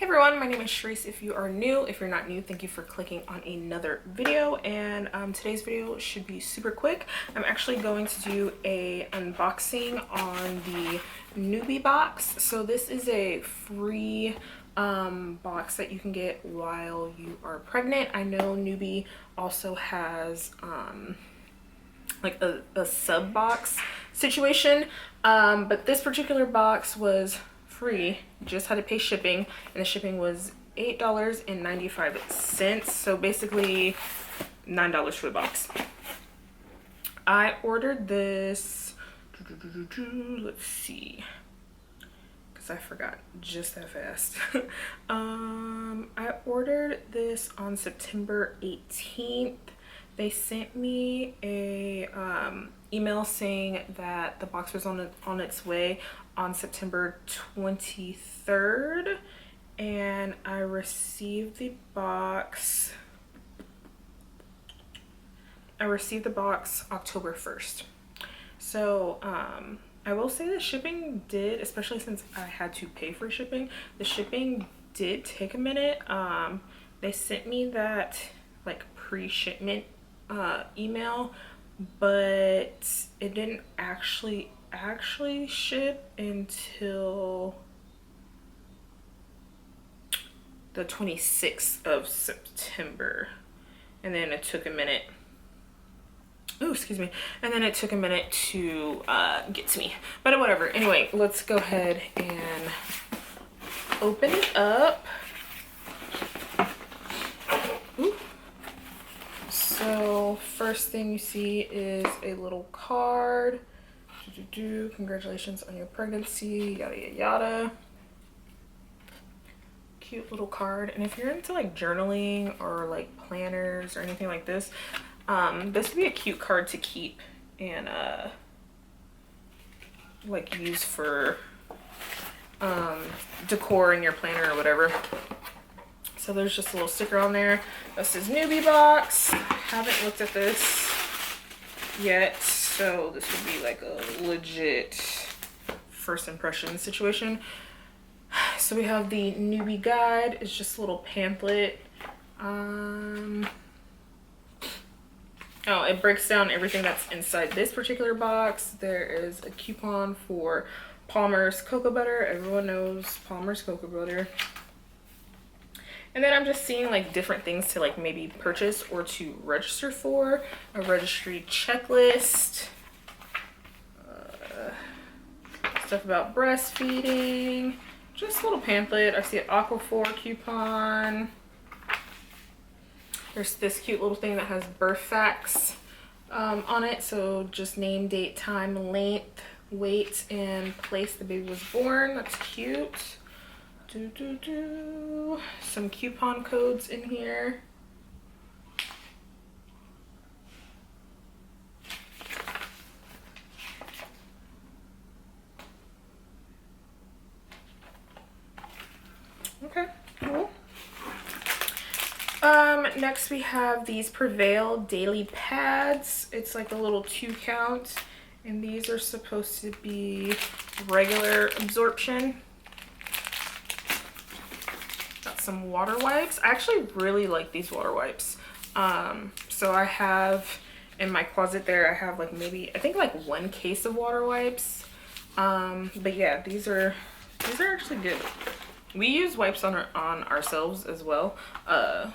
Hey everyone, my name is Sharice. If you are new, if you're not new, thank you for clicking on another video. And today's video should be super quick. I'm actually going to do a unboxing on the Noobie box. So this is a free box that you can get while you are pregnant. I know Noobie also has like a sub box situation, but this particular box was free, just had to pay shipping, and the shipping was $8.95, so basically $9 for the box. I ordered this, let's see, because I forgot just that fast. I ordered this on September 18th. They sent me a email saying that the box was on its way on September 23rd, and I received the box. October 1st. So I will say the shipping did, especially since I had to pay for shipping, the shipping did take a minute. They sent me that like pre-shipment email, but it didn't actually ship until the 26th of September, and then it took a minute. Oh, excuse me. And then it took a minute to get to me, but whatever. Anyway, let's go ahead and open it up. Ooh. So first thing you see is a little card. Congratulations on your pregnancy, yada yada yada. Cute little card. And if you're into like journaling or like planners or anything like this would be a cute card to keep and like use for decor in your planner or whatever. So there's just a little sticker on there that says Noobie box. Haven't looked at this yet, so this would be like a legit first impression situation. So we have the Noobie guide. It's just a little pamphlet. Oh, it breaks down everything that's inside this particular box. There is a coupon for Palmer's cocoa butter. Everyone knows Palmer's cocoa butter. And then I'm just seeing like different things to like maybe purchase or to register for. A registry checklist. Stuff about breastfeeding. Just a little pamphlet. I see an Aquaphor coupon. There's this cute little thing that has birth facts on it. So just name, date, time, length, weight, and place the baby was born. That's cute. Some coupon codes in here. Okay, cool. Next we have these Prevail daily pads. It's like a little 2 count, and these are supposed to be regular absorption. Some water wipes. I actually really like these water wipes. So I have in my closet there, I have like maybe, I think like 1 case of water wipes. But yeah, these are actually good. We use wipes on ourselves as well.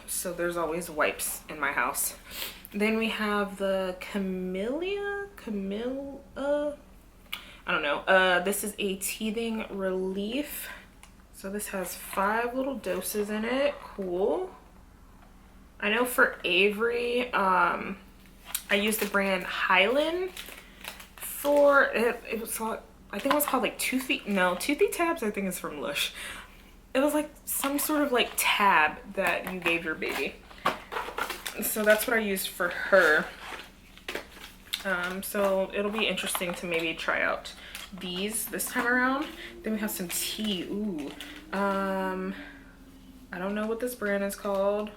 So there's always wipes in my house. Then we have the Camilla, I don't know. This is a teething relief. So this has 5 little doses in it. Cool. I know for Avery, I used the brand Highland for it. It was called, I think it was called like Toothy Tabs. I think it's from Lush. It was like some sort of like tab that you gave your baby. So that's what I used for her. So it'll be interesting to maybe try out these this time around. Then we have some tea. Ooh. I don't know what this brand is called.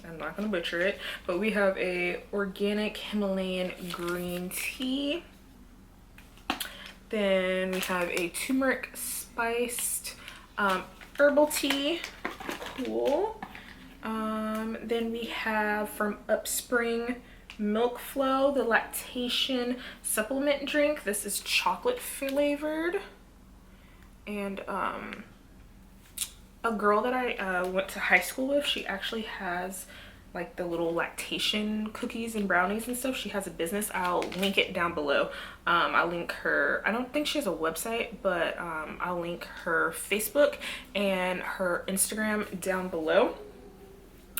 I'm not gonna butcher it, but we have a organic Himalayan green tea. Then we have a turmeric spiced herbal tea. Cool. Then we have from Upspring Milk Flow, the lactation supplement drink. This is chocolate flavored. And a girl that I went to high school with, she actually has like the little lactation cookies and brownies and stuff. She has a business. I'll link it down below. I'll link her, I don't think she has a website, but I'll link her Facebook and her Instagram down below.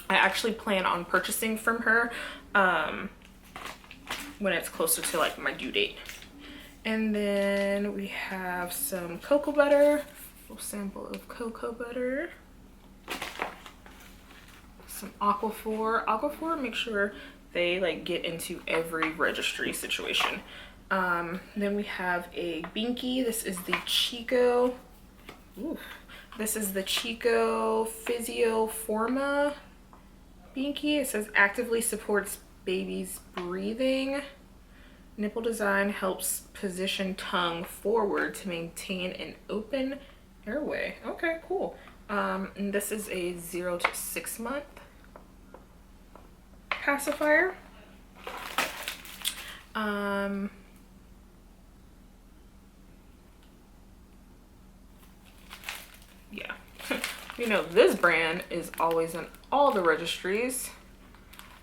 I actually plan on purchasing from her when it's closer to like my due date. And then we have some cocoa butter, a little sample of cocoa butter. Some Aquaphor, make sure they like get into every registry situation. Then we have a Binky. This is the Chico. Ooh. This is the Chico Physioforma Binky. It says actively supports baby's breathing. Nipple design helps position tongue forward to maintain an open airway. Okay, cool. And this is a 0 to 6 month pacifier. Yeah. You know, this brand is always in all the registries.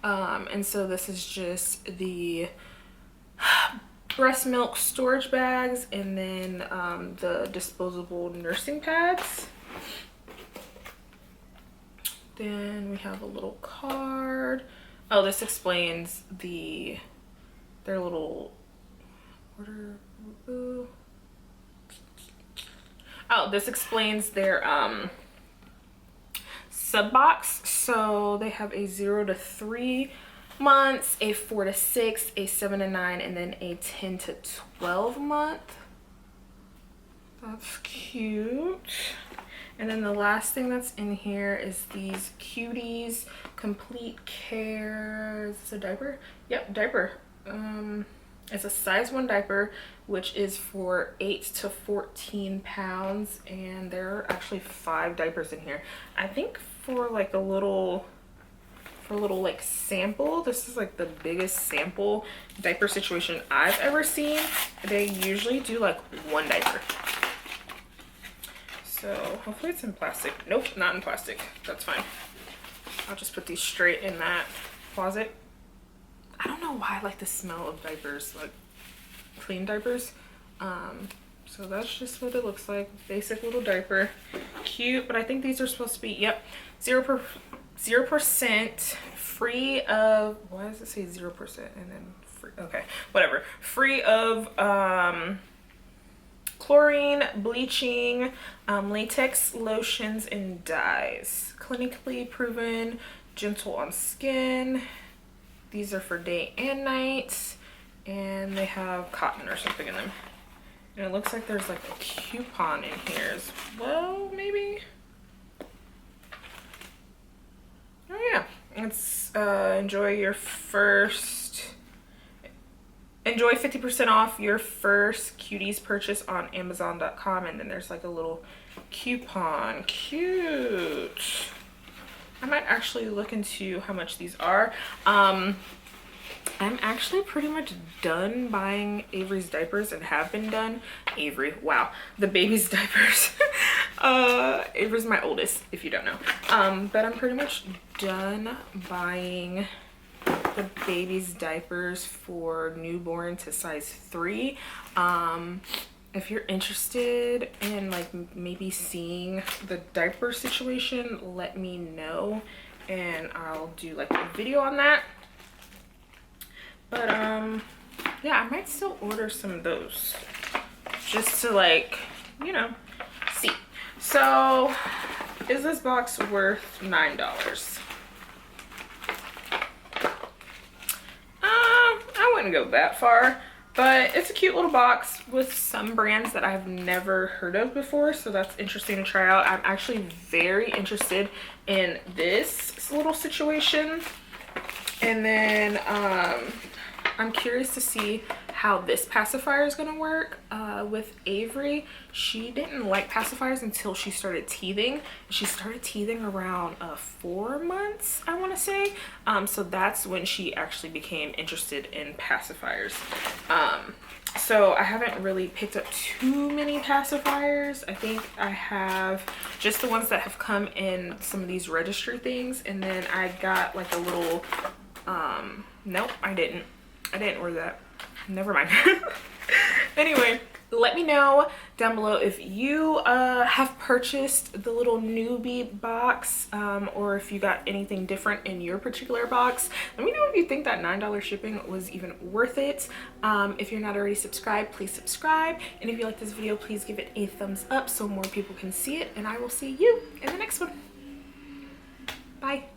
And so this is just the breast milk storage bags, and then the disposable nursing pads. Then we have a little card. Oh, this explains their little order. Oh, this explains their sub box. So they have a 0 to 3 months, a 4 to 6, a 7 to 9, and then a 10 to 12 month. That's cute. And then the last thing that's in here is these Cuties Complete Care. Is this a diaper? Yep, diaper. It's a size 1 diaper, which is for 8 to 14 pounds, and there are actually 5 diapers in here. I think for like a little like sample, this is like the biggest sample diaper situation I've ever seen. They usually do like 1 diaper. So hopefully it's in plastic. Nope, not in plastic. That's fine. I'll just put these straight in that closet. I don't know why I like the smell of diapers, like clean diapers. So that's just what it looks like. Basic little diaper. Cute, but I think these are supposed to be, yep, 0% free of, why does it say 0% and then free? Okay, whatever. Free of chlorine, bleaching, latex lotions, and dyes. Clinically proven, gentle on skin. These are for day and night, and they have cotton or something in them. And it looks like there's like a coupon in here as well, maybe. Oh yeah, it's enjoy 50% off your first Cuties purchase on Amazon.com, and then there's like a little coupon. Cute. I might actually look into how much these are. I'm actually pretty much done buying Avery's diapers, and have been done. Avery, wow, the baby's diapers. Avery's my oldest, if you don't know. But I'm pretty much done buying the baby's diapers for newborn to size 3. If you're interested in like maybe seeing the diaper situation, let me know and I'll do like a video on that. But yeah, I might still order some of those just to like, you know, see. So is this box worth $9? I wouldn't go that far, but it's a cute little box with some brands that I've never heard of before, so that's interesting to try out. I'm actually very interested in this little situation. And then I'm curious to see how this pacifier is gonna work with Avery. She didn't like pacifiers until she started teething. She started teething around 4 months, I want to say. So that's when she actually became interested in pacifiers. So I haven't really picked up too many pacifiers. I think I have just the ones that have come in some of these registry things, and then I got like a little nope, I didn't order that. Never mind. Anyway, let me know down below if you have purchased the little Noobie box, or if you got anything different in your particular box. Let me know if you think that $9 shipping was even worth it. If you're not already subscribed, please subscribe. And if you like this video, please give it a thumbs up so more people can see it. And I will see you in the next one. Bye.